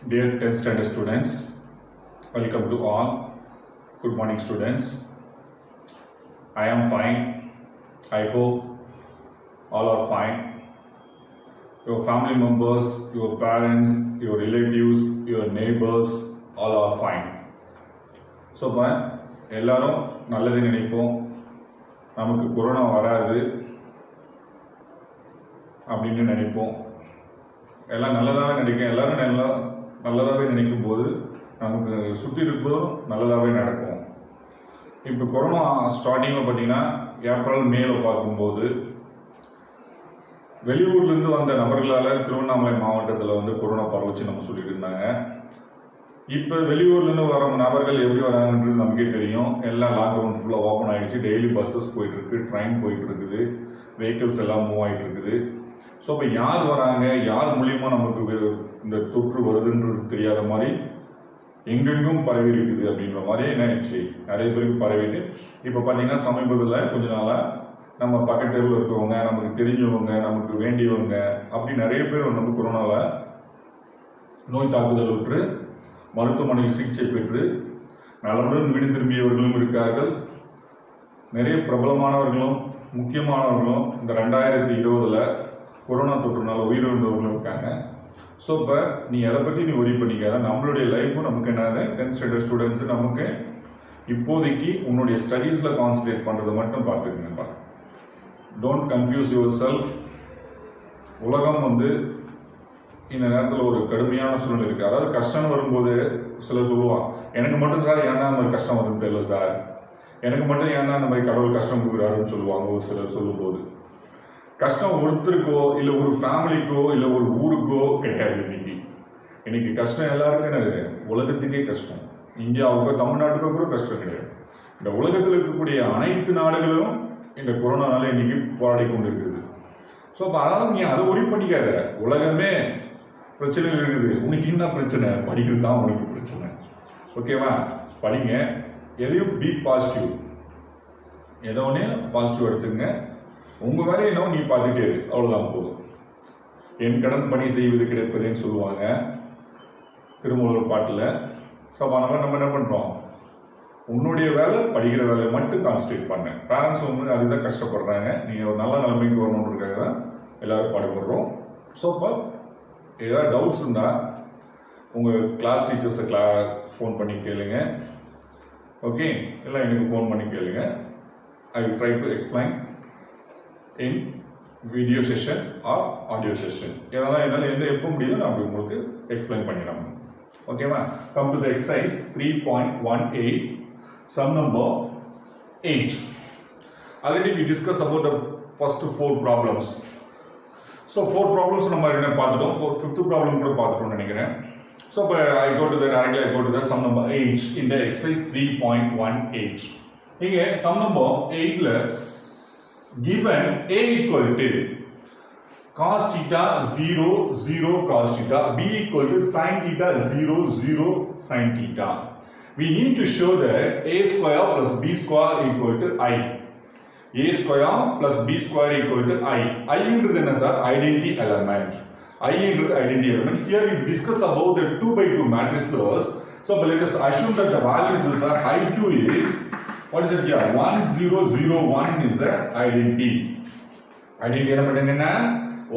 Dear 10th standard students, welcome to all. Good morning students. I am fine. I hope all are fine. Your family members, your parents, your relatives, your neighbors, all are fine. So, எல்லாரும் நல்லது நினைப்போம். நமக்கு corona வராது அப்படின்னு நினைப்போம். எல்லாம் நல்லதாகவே நினைக்கும். எல்லாரும் நல்லதாகவே நினைக்கும் போது நமக்கு சுற்றி இருப்பதும் நல்லதாகவே நடக்கும். இப்போ கொரோனா ஸ்டார்டிங்கில் பார்த்தீங்கன்னா ஏப்ரல் மேல பார்க்கும்போது வெளியூர்லேருந்து வந்த நபர்களால் திருவண்ணாமலை மாவட்டத்தில் கொரோனா பரவச்சு நம்ம சொல்லிட்டு இருந்தாங்க. இப்போ வெளியூர்லேருந்து வர நபர்கள் எப்படி வராங்கன்றது நமக்கே தெரியும். எல்லாம் லாக்டவுன் ஃபுல்லாக ஓப்பன் ஆகிடுச்சு. டெய்லி பஸ்ஸஸ் போயிட்டுருக்கு, ட்ரெயின் போயிட்டுருக்குது, வெஹிக்கிள்ஸ் எல்லாம் மூவ் ஆகிட்டு இருக்குது. ஸோ இப்போ யார் வராங்க, யார் மூலியமாக நமக்கு இந்த தொற்று வருதுன்றது தெரியாத மாதிரி எங்கெங்கும் பரவி இருக்குது அப்படின்ற மாதிரி என்ன ஆயிடுச்சு, நிறைய பேருக்கு பரவிட்டு இப்போ பார்த்தீங்கன்னா சமீபத்தில் கொஞ்ச நாளாக நம்ம பக்கத்தில் இருக்கிறவங்க, நமக்கு தெரிஞ்சவங்க, நமக்கு வேண்டியவங்க அப்படி நிறைய பேர் நம்ம கொரோனாவில் நோய் தாக்குதல் விட்டு மருத்துவமனையில் சிகிச்சை பெற்று நலமுடன் வீடு திரும்பியவர்களும் இருக்கார்கள். நிறைய பிரபலமானவர்களும் முக்கியமானவர்களும் இந்த 2020 கொரோனா தொற்றுனால உயிரிழந்தவர்களும் இருக்காங்க. ஸோ இப்போ நீ அதை பற்றி நீ ஒரி பண்ணிக்காத. நம்மளுடைய லைஃப்பும் நமக்கு என்னது 10th ஸ்டாண்டர்ட் ஸ்டூடெண்ட்ஸு நமக்கு இப்போதைக்கு உன்னுடைய ஸ்டடீஸில் கான்சன்ட்ரேட் பண்ணுறதை மட்டும் பார்த்துக்கங்கப்பா. Don't confuse yourself. உலகம் இந்த நேரத்தில் ஒரு கடுமையான சூழ்நிலை இருக்குது. அதாவது கஷ்டம் வரும்போது சிலர் சொல்லுவான், எனக்கு மட்டும் சார் ஏன்னா அந்த மாதிரி கஷ்டம் வருதுன்னு தெரியல சார், எனக்கு மட்டும் ஏன்னா அந்த மாதிரி கடவுள் கஷ்டம் கொடுக்குறாருன்னு சொல்லுவாங்க ஒரு சிலர். சொல்லும்போது கஷ்டம் ஒருத்தருக்கோ இல்லை ஒரு ஃபேமிலிக்கோ இல்லை ஒரு ஊருக்கோ கிடையாது. இன்னைக்கு கஷ்டம் எல்லாருக்குமே, உலகத்துக்கே கஷ்டம். இந்தியாவுக்கோ தமிழ்நாட்டுக்கோ கூட கஷ்டம் கிடையாது. இந்த உலகத்தில் இருக்கக்கூடிய அனைத்து நாடுகளும் இந்த கொரோனானால இன்னைக்கு போராடி கொண்டு இருக்குது. ஸோ அப்போ அதனால நீ அதை ஒரி பண்ணிக்காத. உலகமே பிரச்சனைகள் இருக்குது, உனக்கு என்ன பிரச்சனை? படிக்கிறது தான் உனக்கு பிரச்சனை. ஓகேவா? படிங்க. எதையும் பி பாசிட்டிவ், எதோ ஒன்று பாசிட்டிவ் எடுத்துங்க. உங்கள் வேலையை என்ன நீ பார்த்துட்டே இரு, அவ்வளோதான் போதும். என் கடன் பணி செய்வது கிடைப்பதுன்னு சொல்லுவாங்க திருமூலர் பாட்டில். ஸோ அப்போ அந்த மாதிரி நம்ம என்ன பண்ணுறோம், உன்னுடைய வேலை படிக்கிற வேலையை மட்டும் கான்சன்ட்ரேட் பண்ண. பேரண்ட்ஸ் அதுதான் கஷ்டப்படுறாங்க. நீங்கள் ஒரு நல்ல நிலைமைக்கு வரணுன்றதுக்காக தான் எல்லோரும் பாடுபடுறோம். ஸோ இப்போ ஏதாவது டவுட்ஸ் இருந்தால் உங்கள் கிளாஸ் டீச்சர்ஸை ஃபோன் பண்ணி கேளுங்க. ஓகே, இல்லை எனக்கு ஃபோன் பண்ணி கேளுங்க. I will try to explain in video session or audio session. இதெல்லாம் என்னால் எப்போ முடியுதோ நான் அப்படி உங்களுக்கு எக்ஸ்பிளைன் பண்ணிடலாம். ஓகேவா? Come to the exercise 3.18, sum number 8. Already we discussed about the first 4 problems. So 4 problems நம்ம என்ன பார்த்துட்டோம். 5th problem கூட பார்த்துட்டோம்னு நினைக்கிறேன். So I go to the sum number 8 in the exercise 3.18. இங்க sum number 8ல given a equal to cos theta 0 0 cos theta, b equal to sin theta 0 0 sin theta. We need to show that a square plus b square equal to I. A square plus b square equal to I. I is identity element. I is identity element. Here we discuss about the 2x2 matrices. So let us assume that the values is I2 is, what is it here? 1 0 0 1 is the identity. Identity element is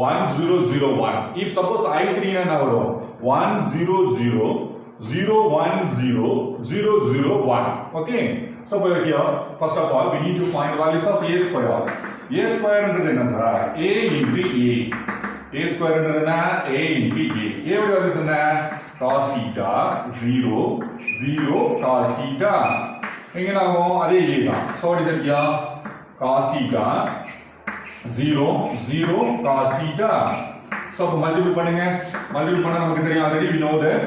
1 0 0 1. If suppose I3 is 1 0 0 0 1 0 0 0 1. Okay. So here first of all we need to find values of a square. A square என்றது என்ன sir? A into A. A square என்றது என்ன? A into A. A ஓட values என்ன? cos theta 0 0 cos theta. இங்க நாம அதே A தான். So what is it here? cos theta 0 0 cos theta. So multiple பண்ணுங்க. மல்டிபிள் பண்ணா நமக்கு தெரியும் already we know that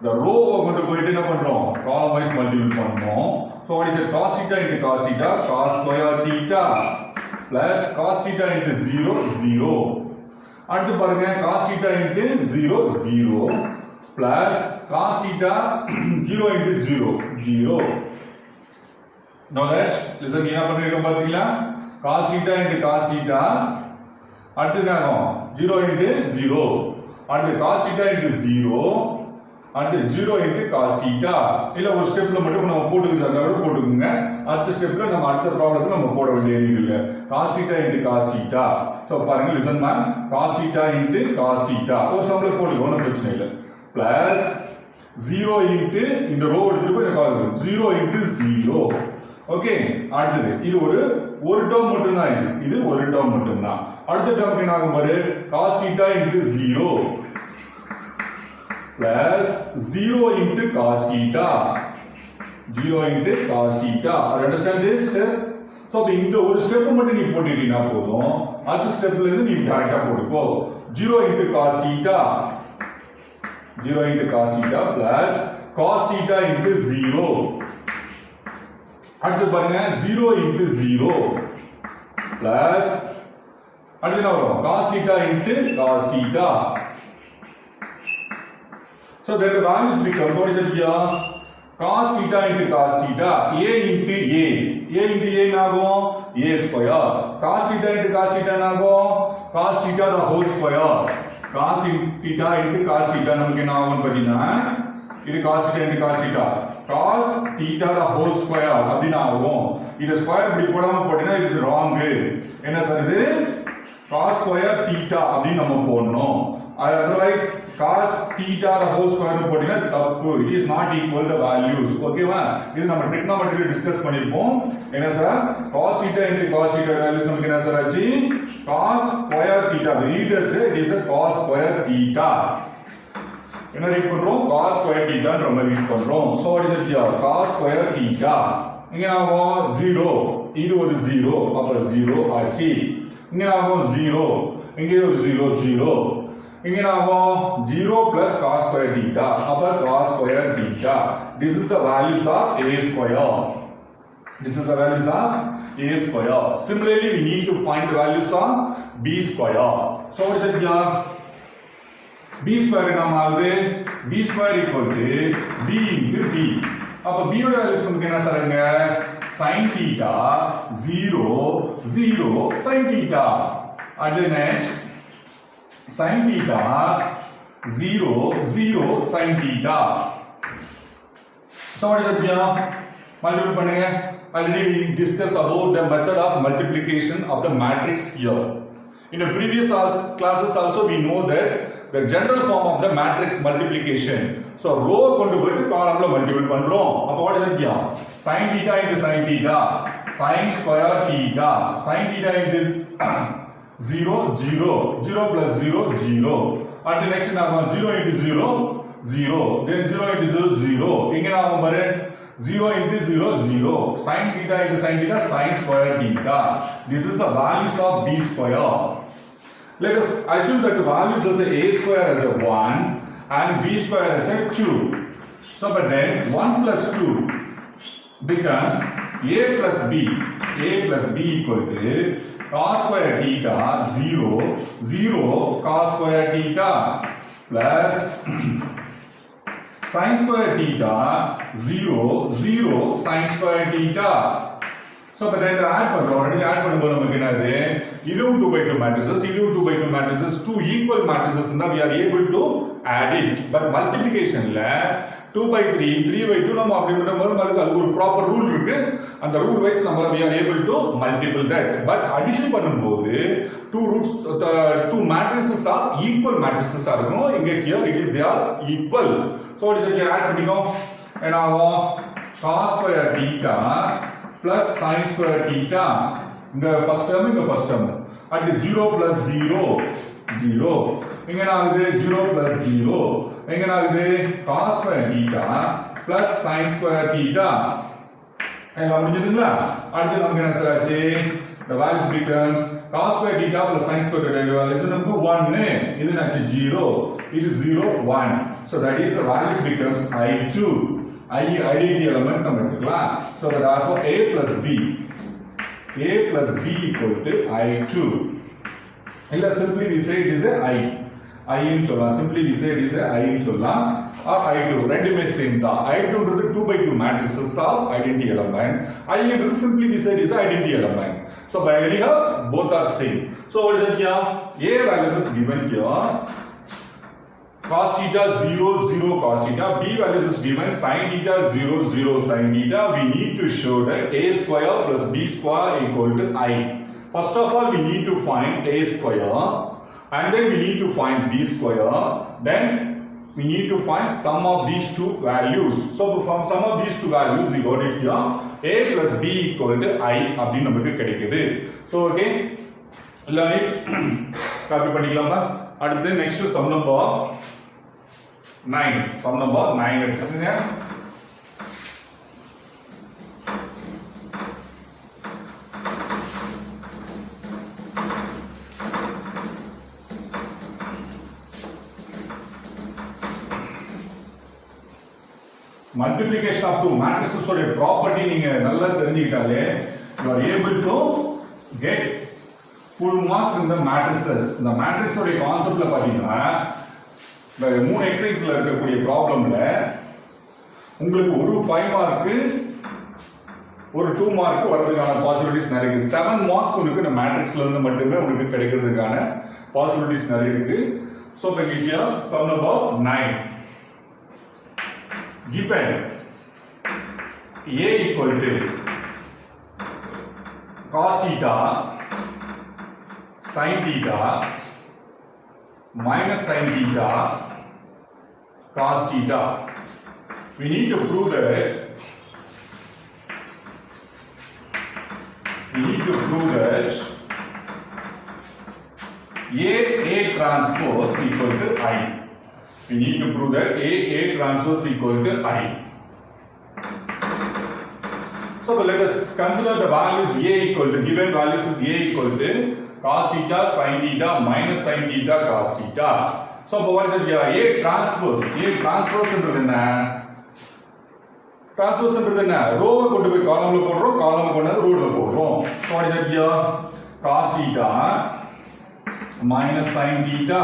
the row கொண்டு போயிட்டு என்ன பண்றோம், column wise மல்டிபிள் பண்ணோம். So what is it? Cos theta into cos theta, cos square theta plus cos theta into 0 0. அடுத்து பாருங்க, cos theta into 0 0 plus cos theta 0 into 0 0. Now let's listen, என்ன பண்ணிருக்கோம் பாத்தீங்களா? cos theta into cos theta, அடுத்து என்ன ஆகும்? 0 into 0. அடுத்து cos theta into 0, and 0 into cos theta. இல்ல ஒரு ஸ்டெப்ல மட்டும் நம்ம போட்டுக்கிறதா போட்டுக்குங்க. அடுத்த ஸ்டெப்ல நம்ம அடுத்த ப்ராப்ளத்துல நம்ம போட வேண்டியது இல்ல. cos theta into cos theta. So பாருங்க listen man, cos theta into cos theta. ஒரு சம்ல போடுங்க, ஒண்ணும் பிரச்சனை இல்ல. plus 0 into இந்த ரோ எடுத்து போய் கால் 0 into 0. ஓகே, அடுத்தது இது ஒரு டேர்ம் மட்டும் தான், இது ஒரு டேர்ம் மட்டும் தான். அடுத்த டேர்ம் என்ன ஆகும் பாரு, cos theta into 0 plus 0 into cos theta. 0 into cos theta. Understand this? So இந்த ஒரு ஸ்டெப் மட்டும் நீ போட்டுட்டீனா போதும், அடுத்த ஸ்டெப்ல இருந்து நீ டைரக்டா போடுப்போ. 0 into cos theta. 0 into cos theta plus cos theta into 0. அடுத்து பாருங்க 0 into 0 plus அடுத்து என்ன வரும், cos theta into cos theta. So then the values becomes, what is it here? Cos theta into cos theta, a into a. A into a நாகும் a square. Cos theta into cos theta நாகும் cos theta the whole square. Cos theta into cos theta நமக்கு என்ன ஆகும் பாத்தீங்கன்னா, இது cos theta into cos theta. Cos theta the whole square அப்படினா ஆகும். இது square இப்படி போடாம போடினா இது ராங். என்ன சார் இது? cos square theta அப்படி நம்ம போடணும். Otherwise cos theta the whole square போடினா தப்பு. It is not equal the values. ஓகேவா? இது நம்ம trigonometry டிஸ்கஸ் பண்ணிருப்போம். என்ன sir? cos theta into cos theta values நமக்கு என்ன சார் ஆச்சு? cos square theta. Read this, it is a cos square theta. என்ன ரீட் பண்றோம்? cos square theta நம்ம ரீட் பண்றோம். So what is it here? cos square theta. இங்க நாம 0, இது ஒரு 0, அப்ப 0 ஆச்சு. இங்க நாம 0, இங்க ஒரு 0 0. இங்க நாம 0 plus cos square theta, அப்ப cos square theta. This is the values of a square. This is the values of a square. Similarly, we need to find the values of b square. So what is it here? b square என்ன ஆகுது? b square equal to b into d. அப்ப b ஓட values நமக்கு என்ன சொல்றாங்க? sin theta 0 0 sin theta. And then next sin theta 0 0 sin theta. So what is it here? Multiply பண்ணுங்க. Already we discussed about the method of multiplication of the matrix here. In the previous classes also we know that the general form of the matrix multiplication. So row கொண்டு போய் columnல multiply பண்றோம். அப்ப what is it here? sin theta into sin theta, sin square theta. Sin theta into 0 0 0 plus 0 0. And the next நாம 0 into 0 0, then 0 into 0 0. இங்க நாம பாரு 0 into 0 0. Sin theta into sin theta, sin square theta. This is the values of b square. Let us assume that the values of a square as a 1 and b square as a 2. So but then 1 plus 2 becomes a plus b. A plus b equal to cos square theta 0 0 cos square theta plus sin square theta 0 0 sin square theta. So but then add பண்றோம். already add பண்ணும்போது நமக்கு என்னது? இதுவும் 2 by 2 matrices, இதுவும் 2 by 2 matrices, two equal matrices னா we are able to add it. But multiplicationல 2 by 3 3 by 2 நம்ம அப்படி பண்ணும்போது அது ஒரு ப்ராப்பர் ரூல் இருக்கு. அந்த ரூல் வைஸ் நம்ம we are able to multiple that. But addition பண்ணும்போது two matrices are equal matrices ஆ இருக்கும். இங்க here it is they are equal. So what is it? add பண்ணிக்கோம். என்ன ஆகும்? cos square theta plus sin square theta. இந்த first term இந்த first term. at 0 plus 0 0. இங்க என்ன ஆகுது? 0 plus 0. இங்க என்ன ஆகுது? cos square theta plus sin square theta. எல்லாம் முடிஞ்சதுங்களா? அடுத்து நமக்கு என்ன ஆச்சு? the values becomes cos square theta plus sin square theta is நமக்கு 1. இது என்னாச்சு? 0. இது 0 1. So that is the values becomes i2. identity element நம்ம எடுத்துக்கலாம். So therefore a plus b equal to i2. இல்ல simply we say it is a i ன்னு சொல்லலாம். simply we say it is a i ன்னு சொல்லலாம். or i2 ரெண்டுமே same தான். i2 ன்றது 2 by 2 matrices of identity element. I ன்றது simply we say it is a identity element. So by here both are same. So what is it here? A values is given here. cos theta 0 0 cos theta, b values is given sin theta 0 0 sin theta. We need to show that a square plus b square equal to I. First of all we need to find a square and then we need to find b square, then we need to find sum of these two values. So from sum of these two values we got it here, a plus b equal to I அப்படி நமக்கு கிடைக்குது. So okay, learn it. Copy பண்ணிக்கலாமா? அடுத்து next sum number 9. Sum number 9 எடுத்துக்கங்க. Multiplication of two matrices ஓட property நீங்க நல்லா தெரிஞ்சிட்டாலே you are able to get full marks in the matrices. இந்த matrix ஓட கான்செப்ட்ல பாத்தீங்கன்னா இந்த மூணு எக்ஸசைஸ்ல இருக்கக்கூடிய ப்ராப்ளம்ல உங்களுக்கு ஒரு 5 மார்க் ஒரு 2 மார்க் வரதுக்கான பாசிபிலிட்டிஸ் நிறைய இருக்கு. 7 மார்க்ஸ் உங்களுக்கு இந்த மேட்ரிக்ஸ்ல இருந்து மட்டுமே உங்களுக்கு கிடைக்கிறதுக்கான பாசிபிலிட்டிஸ் நிறைய இருக்கு. சோ இப்போ இங்க sum number 9. Given a equal to cos theta sin theta minus sin theta cos theta, we need to prove that a transpose equal to I. We need to prove that a transpose equal to I. So let us consider the values a equal to, given values is a equal to cos theta sin theta minus sin theta cos theta. So what is it here? A transpose என்றது என்ன? Transpose என்றது என்ன? ரோவை கொண்டு போய் காலம்ல போடுறோம், காலம் கொண்டு வந்து ரோல போடுறோம். So what is it here? Cos theta minus sin theta.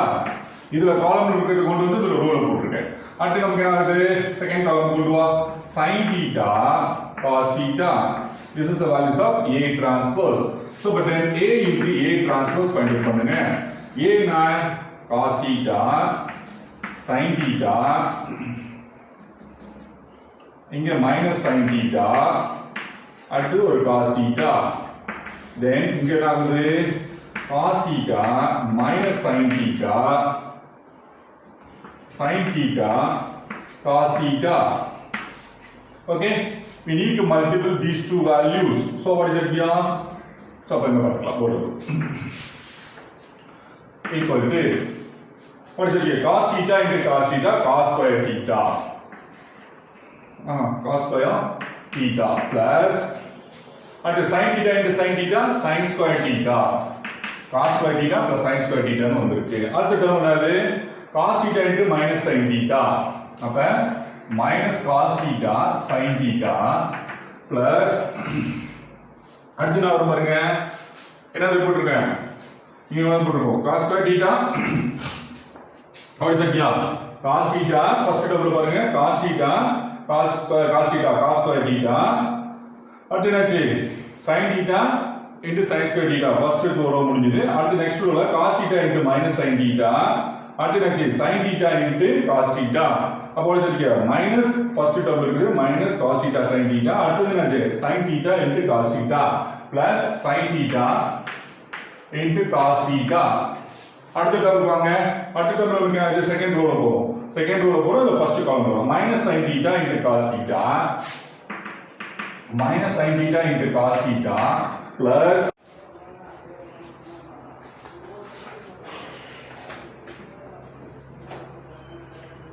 இதுல காலம்ல இருக்கிறது கொண்டு வந்து இதுல ரோல போட்டுருக்கேன். அடுத்து நமக்கு என்ன ஆகுது? செகண்ட் காலம் கொண்டு வா. sin theta cos theta. This is the values of a transpose. So but then a into a transpose find பண்ணுங்க. a na cos theta sin theta, இங்க minus sin theta, அடுத்து ஒரு cos theta, then இங்க என்ன ஆகுது? cos theta minus sin theta cos theta. Okay, we need to multiply these two values. So what is it here? So அப்ப என்ன பார்க்கலாம் போடுறது equal to what is it here? Cos theta into cos theta cos square theta. Cos square theta plus and sin theta into sin theta sin square theta. Cos square theta plus sin square theta னு வந்திருக்கு. அடுத்த term என்னது? cos theta into minus sin theta. அப்ப minus cos theta sin theta plus அடுத்து நான் வரும் பாருங்க. என்னது போட்டுருக்கேன்? இங்க வந்து போட்டுருக்கோம். cos square theta how is it here? cos theta first டேர்ம்ல பாருங்க. cos theta cos square theta அடுத்து என்னாச்சு? sin theta into sin square theta first row முடிஞ்சது. அடுத்து next rowல cos theta into minus sin theta, அடுத்து என்னாச்சு? sin theta into cos theta. அப்போ என்ன சொல்லியா? minus first term இருக்குது minus cos theta sin theta, அடுத்து என்னாச்சு? sin theta into cos theta plus sin theta into cos theta. அடுத்த term வாங்க. அடுத்த term வந்து செகண்ட் ரோல போறோம். செகண்ட் ரோல போறோம் இல்ல ஃபர்ஸ்ட் காலம் போறோம். minus sin theta into cos theta minus sin theta into cos theta plus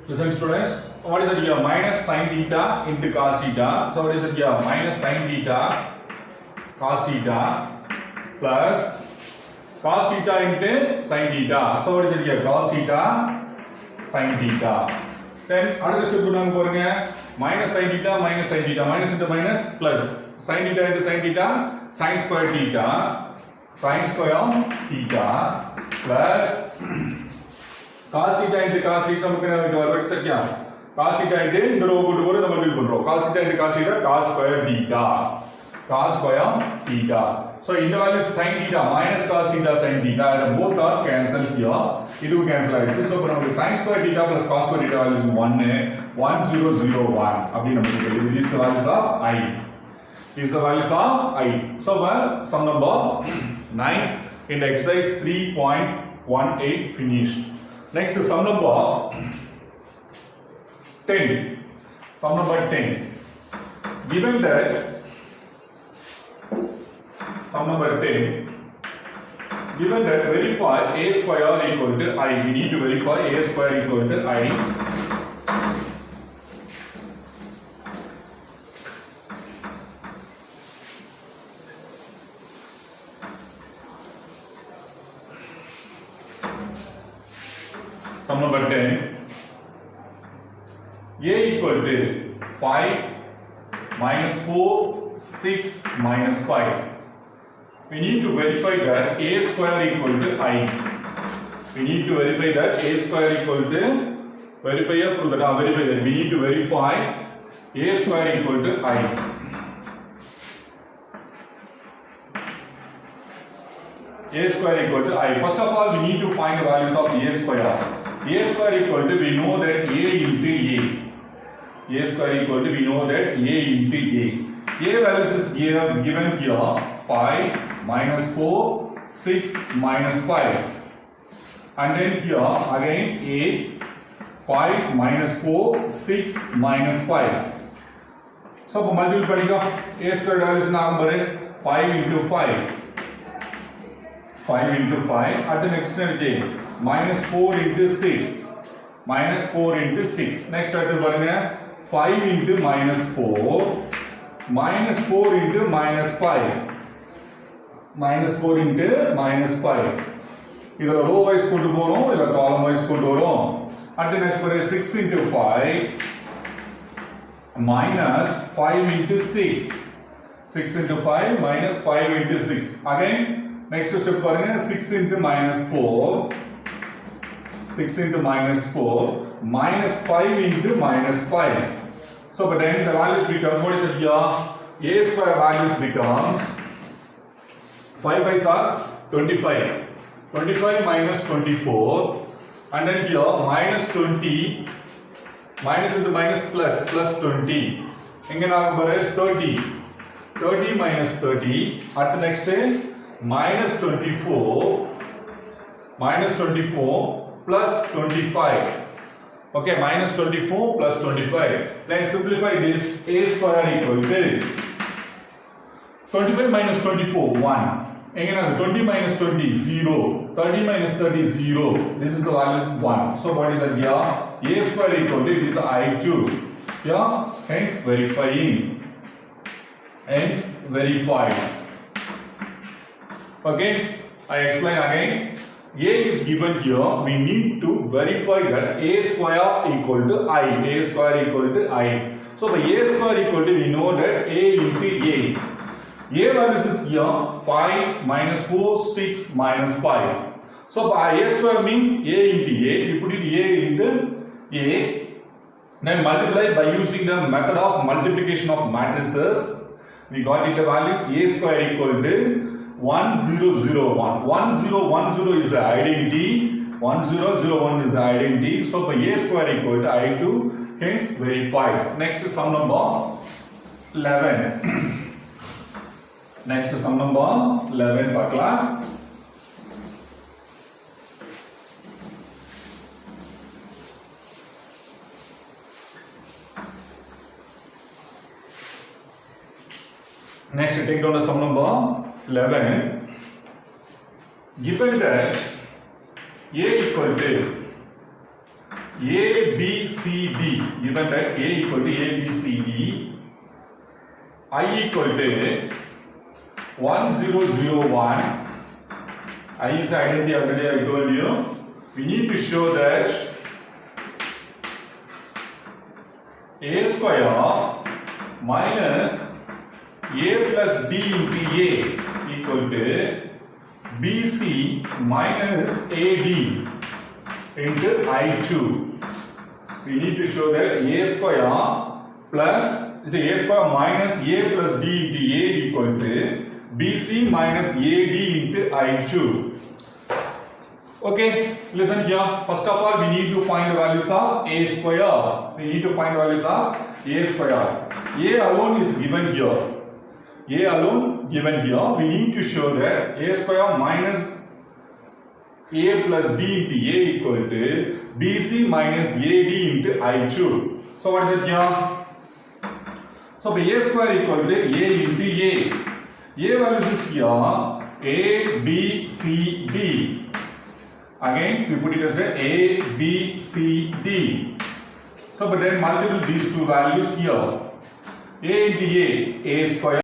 listen students, what is it here? Minus sin theta into cos theta. So what is it here? Minus sin theta cos theta plus cos theta into sin theta. So what is it here? Cos theta sin theta. Then அடுத்த step நாம பாருங்க. minus sin theta minus into minus plus sin theta into sin theta sin square theta plus cos theta into cos theta நமக்கு என்ன வரும்? சரியா? cos theta into இந்த row கொண்டு போற நம்ம பில் பண்றோம். cos theta into cos theta cos square theta. So So in the value sin theta minus cos theta sin theta, both are cancelled here. It will cancel out. So now sin square theta plus cos square theta value is 1001. These values are I. These are values of I. So sum number 9 in the exercise 3.18 finished. Next sum number 10. Sum number 10. Given that sum number 10. Given that verify a square equal to I. We need to verify a square equal to I. Sum number 10. A equal to 5 minus 4, 6 minus 5. We need to verify that a square equal to I. We need to verify that a square equal to verify that we need to verify a square equal to I. A square equal to I. First of all, we need to find the values of a square. A square equal to, we know that a into a. A square equal to, we know that a into a. A values is given here 5 minus 4, 6 minus 5. And then here again a 5 minus 4, 6 minus 5. So multiply a square values number 5 into 5. 5 into 5. At the next change minus 4 into 6. Minus 4 into 6. Next at the 5 into minus 4. Minus 4 into minus 5. Minus 4 into minus 5. Either row wise go to either column wise go to at the next 6 into 5 minus 5 into 6. 6 into 5 minus 5 into 6. Again, next step 6 into minus 4. 6 into minus 4 minus 5 into minus 5. So, but then the values becomes, what is it here? A square values becomes 5 by 25. 25 minus 24. And then here minus 20. Minus into minus plus 20. Again, 30. 30 minus 30. At the next day, minus 24. Minus 24 plus 25. Okay, minus 24 plus 25. Then simplify this. A square equal to 25 minus 24, 1. Again, 20 minus 20, 0. 30 minus 30, 0. This is the value is 1. So, what is that here? A square equal to, this is I2. Here, hence verifying. Hence verified. Okay, I explain again. A is given here. We need to verify that a square equal to I. A square equal to I. So, by a square equal to, we know that a into a. A values is here 5 minus 4, 6 minus 5. So, by a square means a into a. We put it a into a. Then multiply by using the method of multiplication of matrices. We got it the values a square equal to 1001. 1010 is the identity. 1001 is the identity. So, by a square equal to I2, hence verified. Next is sum number 11. Next is sum number 11 pakla. Next, take down the sum number 11. Given that A equal to A, B, C, D. Given that A equal to A, B, C, D. I equal to 1001. I is identity already I told you. We need to show that A square minus A plus B into A equal to BC minus AD into I2. We need to show that A square plus A square minus A plus B into A equal to BC minus AD into I2. Okay, listen here. First of all, we need to find the values of A square. We need to find the values of A square. A alone is given here. A alone given here. We need to show that A square minus A plus B into A equal to BC minus AD into I2. So what is it here? So A square equal to A into A. A values is here A, B, C, D. Again we put it as A, B, C, D. So but then multiply these two values here. A into A square.